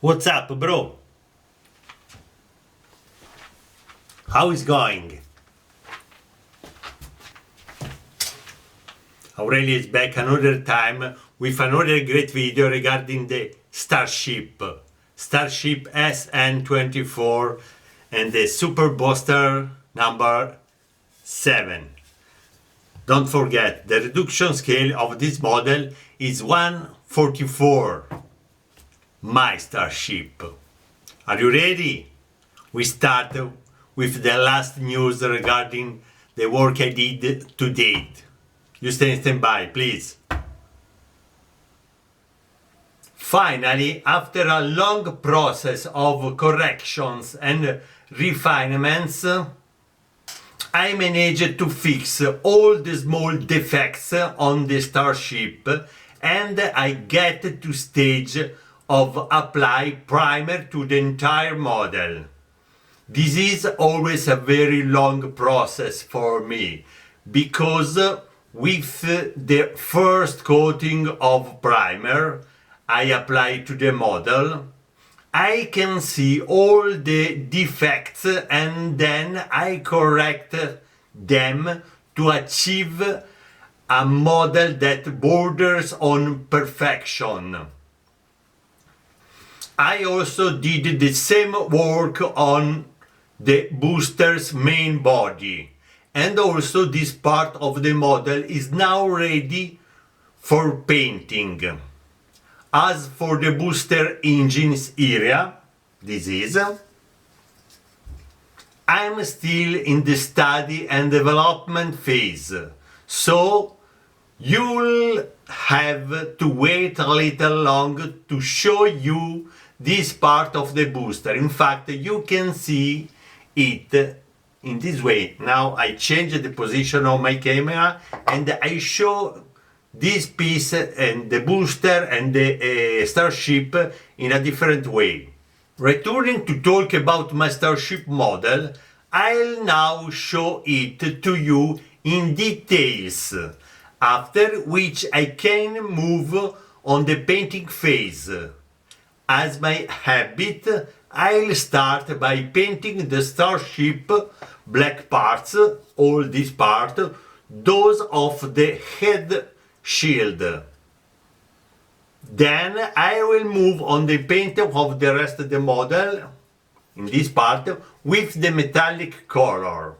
What's up, bro? How is going? Aurelio is back another time with another great video regarding the Starship SN24 and the Super Booster number 7. Don't forget, the reduction scale of this model is 1/44. My Starship. Are you ready? We start with the last news regarding the work I did to date. You stand by, please. Finally, after a long process of corrections and refinements, I managed to fix all the small defects on the Starship, and I get to stage of apply primer to the entire model. This is always a very long process for me, because with the first coating of primer I apply to the model, I can see all the defects and then I correct them to achieve a model that borders on perfection. I also did the same work on the booster's main body, and also this part of the model is now ready for painting. As for the booster engines area, I'm still in the study and development phase, so you'll have to wait a little long to show you this part of the booster. In fact, you can see it in this way. Now I change the position of my camera and I show this piece and the booster and the Starship in a different way. Returning to talk about my Starship model, I'll now show it to you in details, after which I can move on the painting phase. As my habit, I'll start by painting the Starship black parts, all this part, those of the head shield. Then I will move on the paint of the rest of the model, in this part, with the metallic color.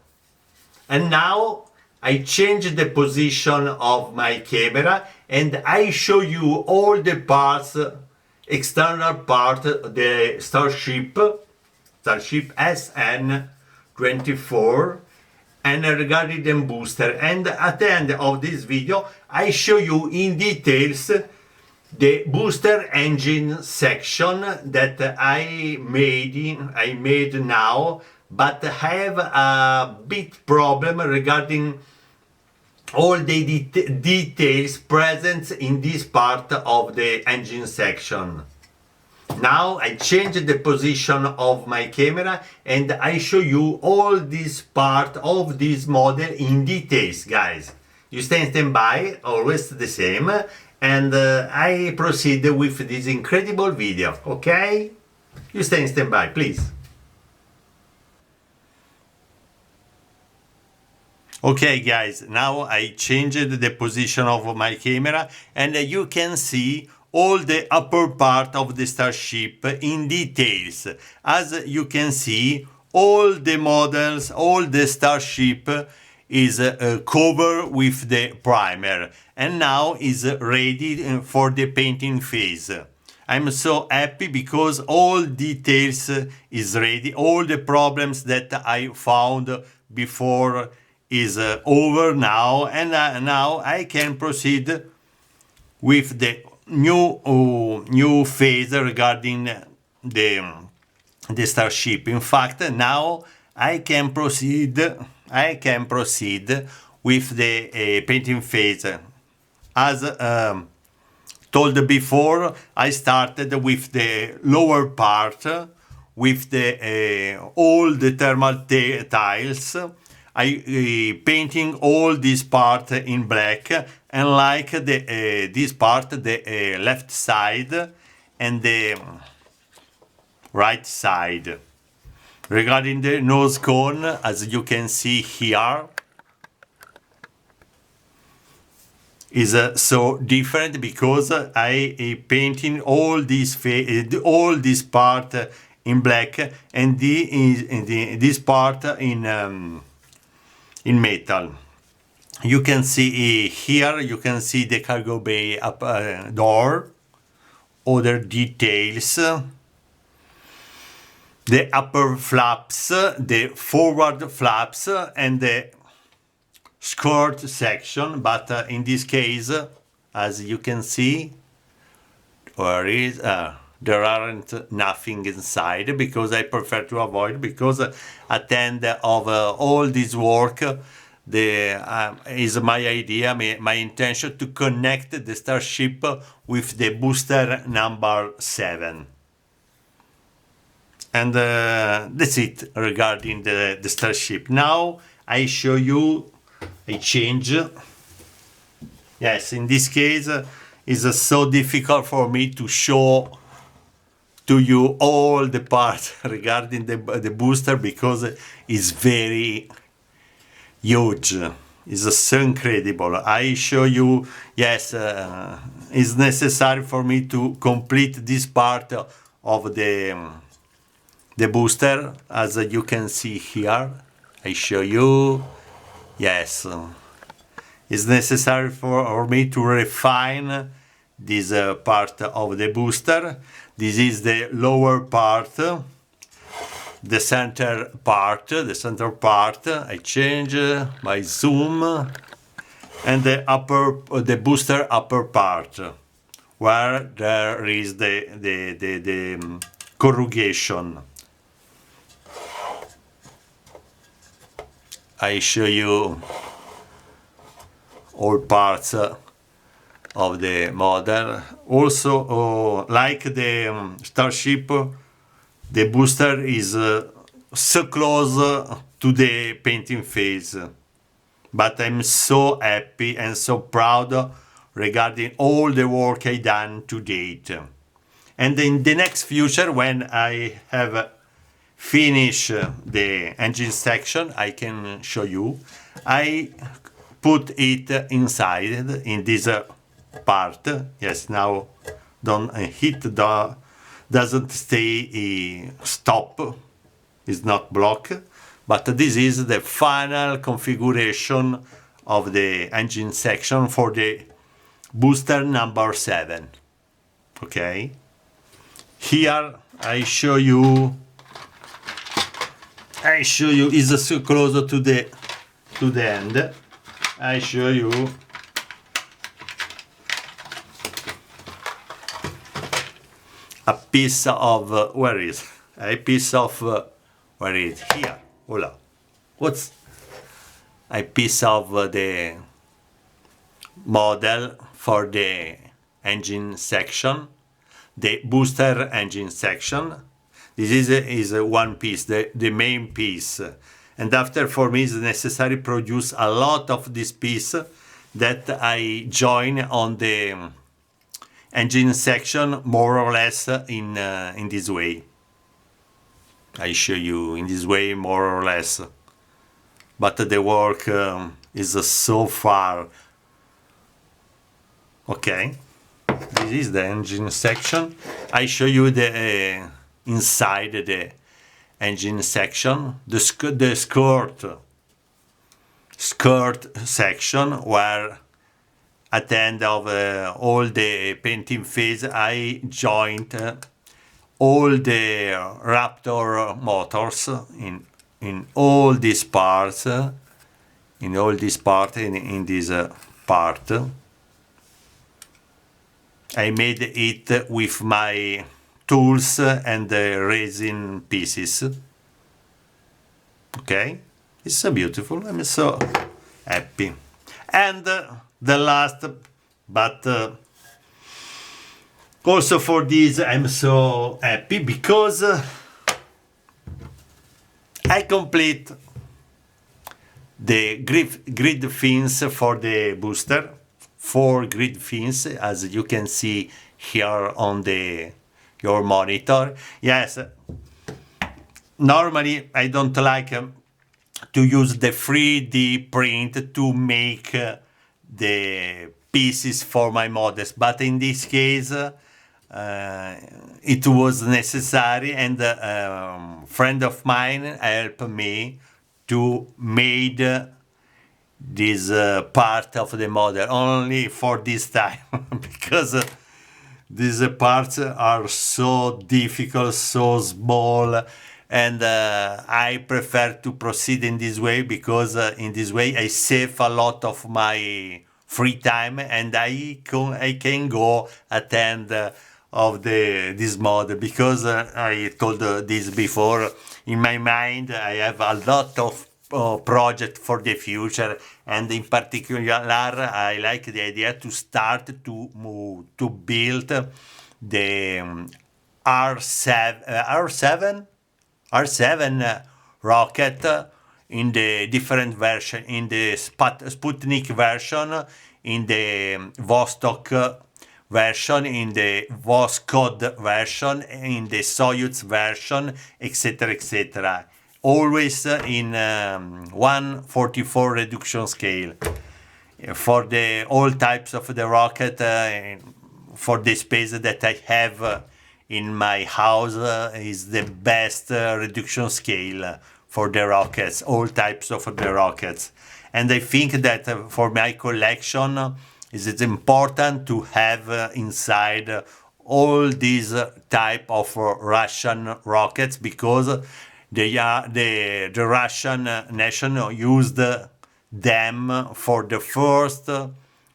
And now I change the position of my camera and I show you all the parts, external part, the Starship SN24, and regarding the booster. And at the end of this video, I show you in details the booster engine section that I made now, but I have a bit problem regarding all the details present in this part of the engine section. Now I change the position of my camera and I show you all this part of this model in details, guys. You stand by, always the same, and I proceed with this incredible video, okay? You stand by, please. Okay guys, now I changed the position of my camera and you can see all the upper part of the Starship in details. As you can see, all the models, all the Starship is covered with the primer and now is ready for the painting phase. I'm so happy because all details is ready, all the problems that I found before is over now, and now I can proceed with the new phase regarding the Starship. In fact, now I can proceed with the painting phase. As told before, I started with the lower part, with the all the thermal tiles. I painting all this part in black, and like this part, the left side, and the right side. Regarding the nose cone, as you can see here, is so different because I painting all this part in black and this part in metal. You can see here, you can see the cargo bay door, other details, the upper flaps, the forward flaps, and the skirt section. But in this case, as you can see, there aren't nothing inside because I prefer to avoid, because at the end of all this work, is my idea, my intention to connect the Starship with the booster number 7. And that's it regarding the Starship. Now I show you a change. Yes, in this case it's so difficult for me to show to you all the parts regarding the booster because it's very huge. It's so incredible. I show you, yes, it's necessary for me to complete this part of the booster, as you can see here. I show you, yes, it's necessary for me to refine this part of the booster. This is the lower part, the center part, I change my zoom, and the booster upper part, where there is the corrugation. I show you all parts of the model. Also, like the Starship, the booster is so close to the painting phase. But I'm so happy and so proud regarding all the work I done to date. And in the next future, when I have finished the engine section, I can show you. I put it inside in this part. Yes, now don't hit the, doesn't stay stop, is not blocked, but this is the final configuration of the engine section for the booster number 7. Okay, here I show you is so close to the end. I show you a piece of where is a piece of where is here? Hola, what's a piece of the model for the engine section, the booster engine section. This is one piece, the main piece. And after, for me, it's necessary to produce a lot of this piece that I join on the engine section, more or less in this way. I show you in this way, more or less. But the work is so far. Okay, this is the engine section. I show you the inside the engine section, the skirt section, where at the end of all the painting phase I joined all the Raptor motors in all these parts, in this part. I made it with my tools and the resin pieces. Okay, it's so beautiful. I'm so happy. And the last, but also for this I'm so happy because I complete the grid fins for the booster. 4 grid fins, as you can see here on the your monitor. Yes, normally I don't like to use the 3D print to make the pieces for my models, but in this case it was necessary, and a friend of mine helped me to made this part of the model only for this time because these parts are so difficult, so small, and I prefer to proceed in this way because in this way I save a lot of my free time, and I can go attend of this model, because I told this before, in my mind I have a lot of project for the future, and in particular I like the idea to start to build the R7 rocket in the different version, in the Sputnik version, in the Vostok version, in the Voskhod version, in the Soyuz version, etc., etc. Always in 1/44 reduction scale for the all types of the rocket. For the space that I have in my house is the best reduction scale for the rockets, all types of the rockets. And I think that for my collection it is important to have inside all these type of Russian rockets, because the Russian nation used them for the first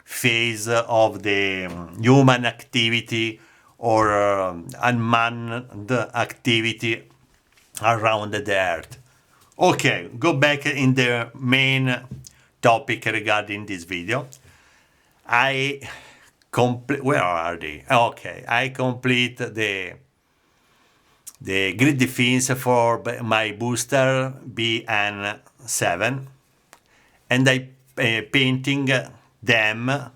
phase of the human activity or unmanned activity around the Earth. Okay, go back in the main topic regarding this video. Where are they? Okay, I complete the grid fins for my booster BN7, and I painting them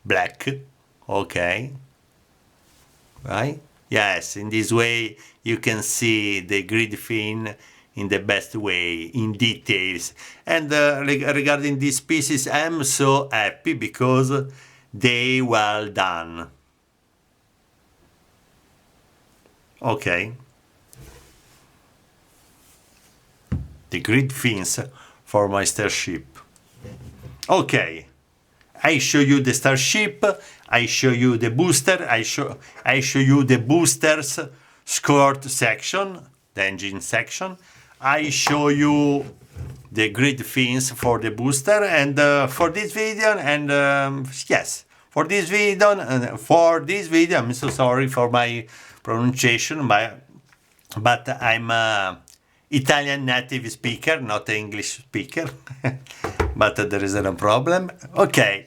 black. Okay, right? Yes, in this way you can see the grid fin in the best way, in details. And regarding these pieces, I'm so happy because they well done. Okay, the grid fins for my Starship. Okay, I show you the Starship, I show you the booster, I show you the booster's skirt section, the engine section. I show you the grid fins for the booster, and for this video, and yes, for this video, I'm so sorry for my pronunciation, but I'm Italian native speaker, not English speaker, but there is no problem. Okay,